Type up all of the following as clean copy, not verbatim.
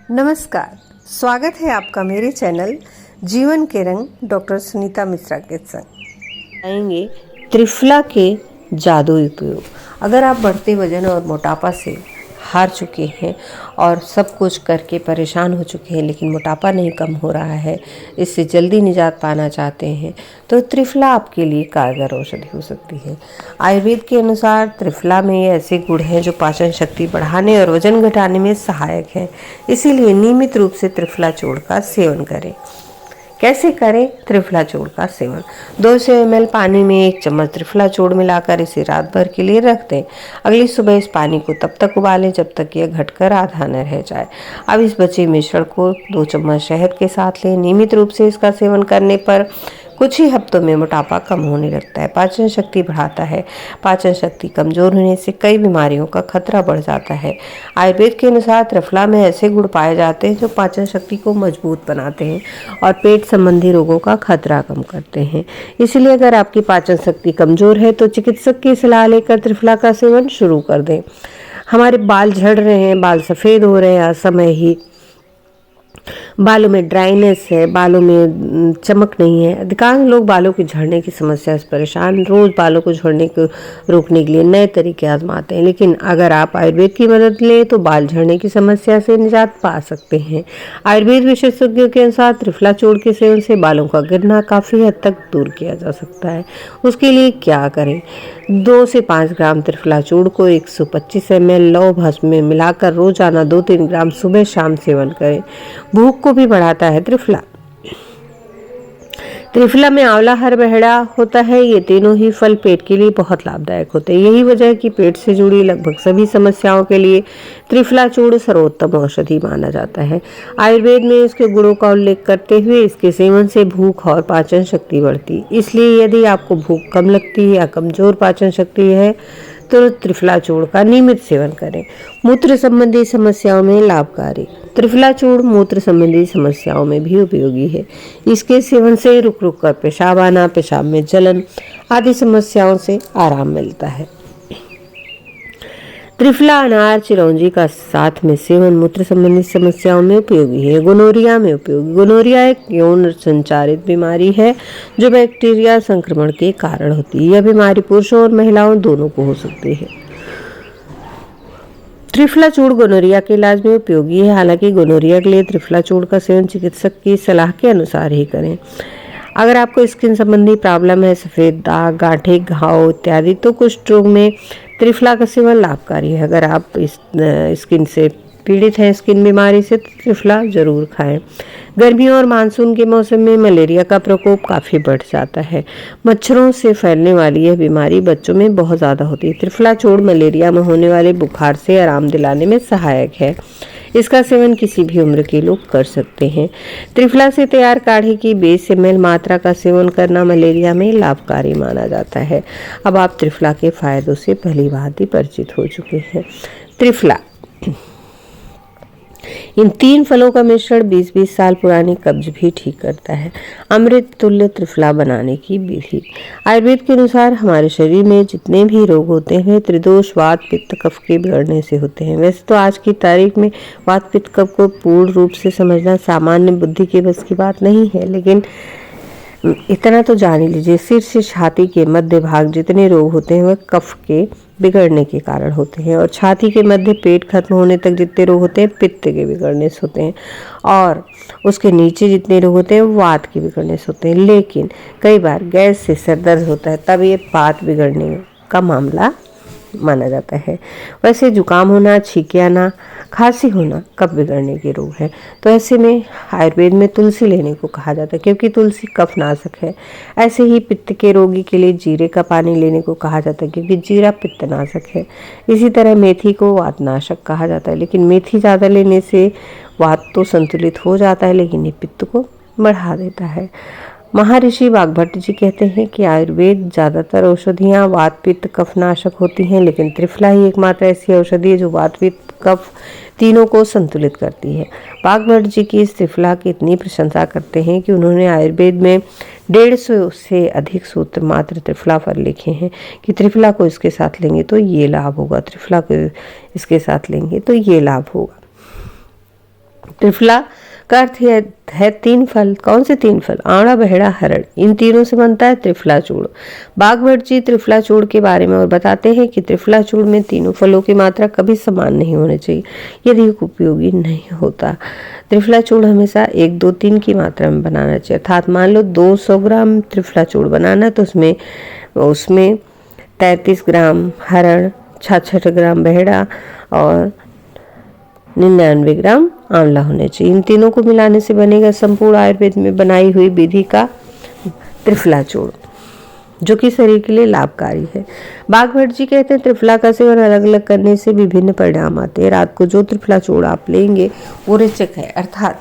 नमस्कार, स्वागत है आपका मेरे चैनल जीवन के रंग डॉक्टर सुनीता मिश्रा के संग। आएंगे त्रिफला के जादुई उपयोग। अगर आप बढ़ते वजन और मोटापा से हार चुके हैं और सब कुछ करके परेशान हो चुके हैं लेकिन मोटापा नहीं कम हो रहा है, इससे जल्दी निजात पाना चाहते हैं तो त्रिफला आपके लिए कारगर औषधि हो सकती है। आयुर्वेद के अनुसार त्रिफला में ऐसे गुण हैं जो पाचन शक्ति बढ़ाने और वजन घटाने में सहायक हैं। इसीलिए नियमित रूप से त्रिफला चूर्ण का सेवन करें। कैसे करें त्रिफला चूर्ण का सेवन? 200 ml पानी में 1 चम्मच त्रिफला चूर्ण मिलाकर इसे रात भर के लिए रख दें। अगली सुबह इस पानी को तब तक उबालें जब तक यह घटकर आधा न रह जाए। अब इस बचे मिश्रण को 2 चम्मच शहद के साथ लें। नियमित रूप से इसका सेवन करने पर कुछ ही हफ्तों में मोटापा कम होने लगता है, पाचन शक्ति बढ़ाता है। पाचन शक्ति कमजोर होने से कई बीमारियों का खतरा बढ़ जाता है। आयुर्वेद के अनुसार त्रिफला में ऐसे गुण पाए जाते हैं जो पाचन शक्ति को मजबूत बनाते हैं और पेट संबंधी रोगों का खतरा कम करते हैं। इसलिए अगर आपकी पाचन शक्ति कमजोर है तो चिकित्सक की सलाह लेकर त्रिफला का सेवन शुरू कर दें। हमारे बाल झड़ रहे हैं, बाल सफ़ेद हो रहे हैं, असमय ही बालों में ड्राइनेस है, बालों में चमक नहीं है। अधिकांश लोग बालों के झड़ने की समस्या से परेशान रोज बालों को झड़ने को रोकने के लिए नए तरीके आजमाते हैं, लेकिन अगर आप आयुर्वेद की मदद लें तो बाल झड़ने की समस्या से निजात पा सकते हैं। आयुर्वेद विशेषज्ञों के अनुसार त्रिफला चूर्ण के सेवन से बालों का गिरना काफ़ी हद तक दूर किया जा सकता है। उसके लिए क्या करें? 2 से 5 ग्राम त्रिफला चूर्ण को 125 ml लौह भस्म में मिलाकर रोजाना 2-3 ग्राम सुबह शाम सेवन करें। भूख को भी बढ़ाता है त्रिफला। त्रिफला में आंवला, हरबहड़ा होता है। ये तीनों ही फल पेट के लिए बहुत लाभदायक होते हैं। यही वजह है कि पेट से जुड़ी लगभग सभी समस्याओं के लिए त्रिफला चूर्ण सर्वोत्तम औषधि माना जाता है। आयुर्वेद में इसके गुणों का उल्लेख करते हुए इसके सेवन से भूख और पाचन शक्ति बढ़ती। इसलिए यदि आपको भूख कम लगती है या कमजोर पाचन शक्ति है तो त्रिफला चूर्ण का नियमित सेवन करें। मूत्र संबंधी समस्याओं में लाभकारी। त्रिफला चूर्ण मूत्र संबंधी समस्याओं में भी उपयोगी है। इसके सेवन से रुक रुक कर पेशाब आना, पेशाब में जलन आदि समस्याओं से आराम मिलता है। त्रिफला, अनार, चिरौंजी का साथ में सेवन मूत्र संबंधी समस्याओं में उपयोगी है। गोनोरिया में उपयोगी। गोनोरिया एक यौन संचारित बीमारी है जो बैक्टीरिया संक्रमण के कारण होती है। यह बीमारी पुरुषों और महिलाओं दोनों को हो सकती है। त्रिफला चूर्ण गोनोरिया के इलाज में उपयोगी है। हालांकि गोनोरिया के लिए त्रिफला चूर्ण का सेवन चिकित्सक की सलाह के अनुसार ही करें। अगर आपको स्किन संबंधी प्रॉब्लम है, सफ़ेद दाग, गांठें, घाव इत्यादि, तो कुष्ठ रोग में त्रिफला का सेवन लाभकारी है। अगर आप इस स्किन से पीड़ित हैं, स्किन बीमारी से, तो त्रिफला जरूर खाएं। गर्मियों और मानसून के मौसम में मलेरिया का प्रकोप काफ़ी बढ़ जाता है। मच्छरों से फैलने वाली यह बीमारी बच्चों में बहुत ज़्यादा होती है। त्रिफला चूर्ण मलेरिया में होने वाले बुखार से आराम दिलाने में सहायक है। इसका सेवन किसी भी उम्र के लोग कर सकते हैं। त्रिफला से तैयार काढ़े की 20 ml मात्रा का सेवन करना मलेरिया में लाभकारी माना जाता है। अब आप त्रिफला के फायदों से भली भांति परिचित हो चुके हैं। त्रिफला, इन 3 फलों का मिश्रण 20-20 साल पुरानी कब्ज भी ठीक करता है। अमृत तुल्य त्रिफला बनाने की विधि। आयुर्वेद के अनुसार हमारे शरीर में जितने भी रोग होते हैं त्रिदोष, वात, पित्त, कफ के बिगड़ने से होते हैं। वैसे तो आज की तारीख में वात, पित्त, कफ को पूर्ण रूप से समझना सामान्य बुद्धि के बस की बात नहीं है, लेकिन इतना तो जान ही लीजिए, सिर से छाती के मध्य भाग जितने रोग होते हैं वह कफ के बिगड़ने के कारण होते हैं, और छाती के मध्य पेट खत्म होने तक जितने रोग होते हैं पित्त के बिगड़ने से होते हैं, और उसके नीचे जितने रोग होते हैं वात के बिगड़ने से होते हैं। लेकिन कई बार गैस से सर दर्द होता है, तब ये वात बिगड़ने का मामला माना जाता है। वैसे जुकाम होना, छींके आना, खांसी होना कफ बिगड़ने के रोग है। तो ऐसे में आयुर्वेद में तुलसी लेने को कहा जाता है क्योंकि तुलसी कफनाशक है। ऐसे ही पित्त के रोगी के लिए जीरे का पानी लेने को कहा जाता है क्योंकि जीरा पित्तनाशक है। इसी तरह मेथी को वातनाशक कहा जाता है, लेकिन मेथी ज़्यादा लेने से वात तो संतुलित हो जाता है लेकिन ये पित्त को बढ़ा देता है। महर्षि वाग्भट जी कहते हैं कि आयुर्वेद ज़्यादातर औषधियाँ वात, पित्त, कफनाशक होती हैं, लेकिन त्रिफला ही एकमात्र ऐसी औषधि है जो वात, पित्त, कफ तीनों को संतुलित करती है। वाग्भट जी की इस त्रिफला की इतनी प्रशंसा करते हैं कि उन्होंने आयुर्वेद में 150 से अधिक सूत्र मात्र त्रिफला पर लिखे हैं कि त्रिफला को इसके साथ लेंगे तो ये लाभ होगा, त्रिफला को इसके साथ लेंगे तो ये लाभ होगा। त्रिफला का अर्थ है 3 फल। कौन से 3 फल? आंवला, बहेड़ा, हरड़। इन तीनों से बनता है त्रिफला चूर्ण। बागभट्ट जी त्रिफला चूर्ण के बारे में और बताते हैं कि त्रिफला चूर्ण में तीनों फलों की मात्रा कभी समान नहीं होनी चाहिए, यदि उपयोगी नहीं होता। त्रिफला चूर्ण हमेशा 1, 2, 3 की मात्रा में बनाना चाहिए। अर्थात मान लो 200 ग्राम त्रिफला चूर्ण बनाना, तो उसमें 33 ग्राम हरड़, 66 ग्राम बहेड़ा और 99 ग्राम आंवला होने चाहिए। इन तीनों को मिलाने से बनेगा संपूर्ण आयुर्वेद में बनाई हुई विधि का त्रिफला चूर्ण, जो कि शरीर के लिए लाभकारी है। बागभट्ट जी कहते हैं त्रिफला का सेवन अलग अलग करने से विभिन्न परिणाम आते हैं। रात को जो त्रिफला चूर्ण आप लेंगे वो रेचक है, अर्थात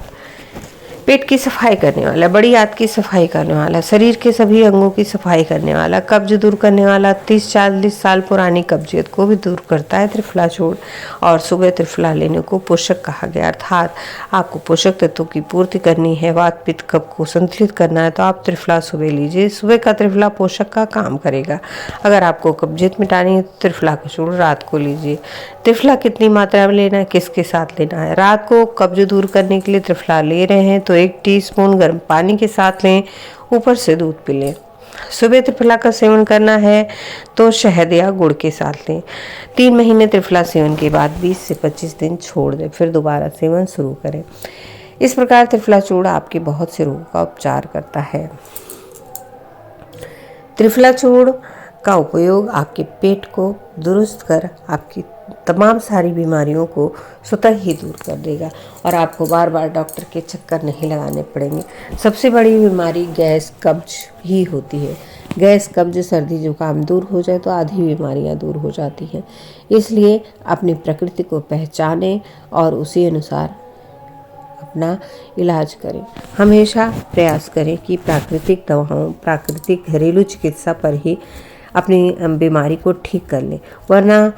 पेट की सफाई करने वाला, बड़ी आंत की सफाई करने वाला, शरीर के सभी अंगों की सफाई करने वाला, कब्ज दूर करने वाला, 30-40 साल पुरानी कब्जियत को भी दूर करता है त्रिफला चूर्ण। और सुबह त्रिफला लेने को पोषक कहा गया, अर्थात आपको पोषक तत्वों की पूर्ति करनी है, वात पित्त कफ को संतुलित करना है, तो आप त्रिफला सुबह लीजिए। सुबह का त्रिफला पोषक का काम करेगा। अगर आपको कब्जियत मिटानी है तो त्रिफला का चूर्ण रात को लीजिए। त्रिफला कितनी मात्रा में लेना है, किसके साथ लेना है? रात को कब्ज दूर करने के लिए त्रिफला ले रहे हैं तो 1 टीस्पून गर्म पानी के साथ लें, ऊपर से दूध पी लें। सुबह त्रिफला का सेवन करना है तो शहद या गुड़ के साथ लें। 3 महीने त्रिफला सेवन के बाद 20 से 25 दिन छोड़ दें, फिर दोबारा सेवन शुरू करें। इस प्रकार त्रिफला चूर्ण आपके बहुत से रोगों का उपचार करता है। त्रिफला चूर्ण का उपयोग आपके पेट को दुरुस्त कर आपकी तमाम सारी बीमारियों को स्वतः ही दूर कर देगा और आपको बार बार डॉक्टर के चक्कर नहीं लगाने पड़ेंगे। सबसे बड़ी बीमारी गैस कब्ज ही होती है। गैस कब्ज सर्दी जुकाम दूर हो जाए तो आधी बीमारियां दूर हो जाती हैं। इसलिए अपनी प्रकृति को पहचानें और उसी अनुसार अपना इलाज करें। हमेशा प्रयास करें कि प्राकृतिक दवाओं, प्राकृतिक घरेलू चिकित्सा पर ही अपनी बीमारी को ठीक कर लें, वरना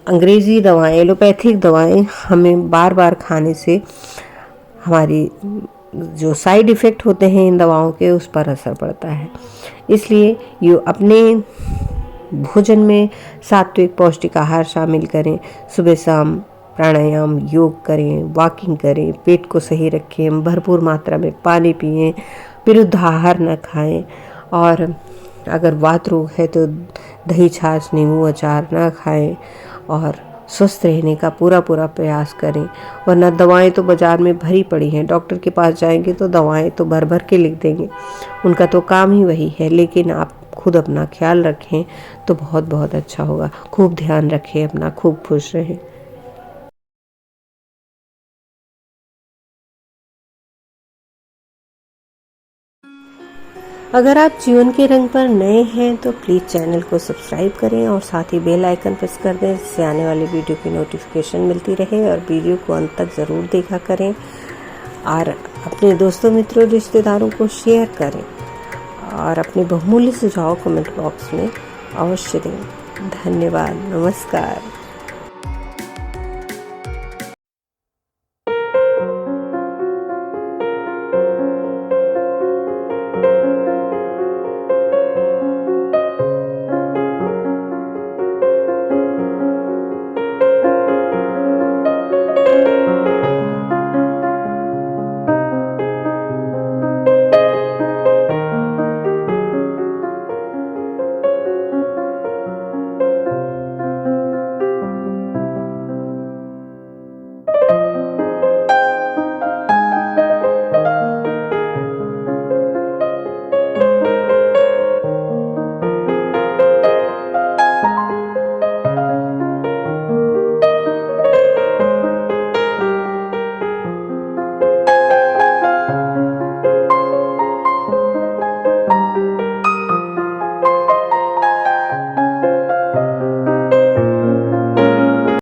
अंग्रेज़ी दवाएं, एलोपैथिक दवाएं हमें बार बार खाने से हमारी जो साइड इफ़ेक्ट होते हैं इन दवाओं के, उस पर असर पड़ता है। इसलिए ये अपने भोजन में सात्विक पौष्टिक आहार शामिल करें। सुबह शाम प्राणायाम, योग करें, वॉकिंग करें, पेट को सही रखें, भरपूर मात्रा में पानी पिएं, विरुद्ध आहार न खाएं और अगर वात रोग है तो दही, छाछ, नींबू, अचार न खाएं और स्वस्थ रहने का पूरा प्रयास करें। वरना दवाएं तो बाज़ार में भरी पड़ी हैं, डॉक्टर के पास जाएंगे तो दवाएं तो भर भर के लिख देंगे, उनका तो काम ही वही है। लेकिन आप खुद अपना ख्याल रखें तो बहुत बहुत अच्छा होगा। खूब ध्यान रखें अपना, खूब खुश रहें। अगर आप जीवन के रंग पर नए हैं तो प्लीज़ चैनल को सब्सक्राइब करें और साथ ही बेल आइकन प्रेस कर दें, जिससे आने वाली वीडियो की नोटिफिकेशन मिलती रहे। और वीडियो को अंत तक ज़रूर देखा करें और अपने दोस्तों, मित्रों, रिश्तेदारों को शेयर करें और अपने बहुमूल्य सुझाव कमेंट बॉक्स में अवश्य दें। धन्यवाद। नमस्कार।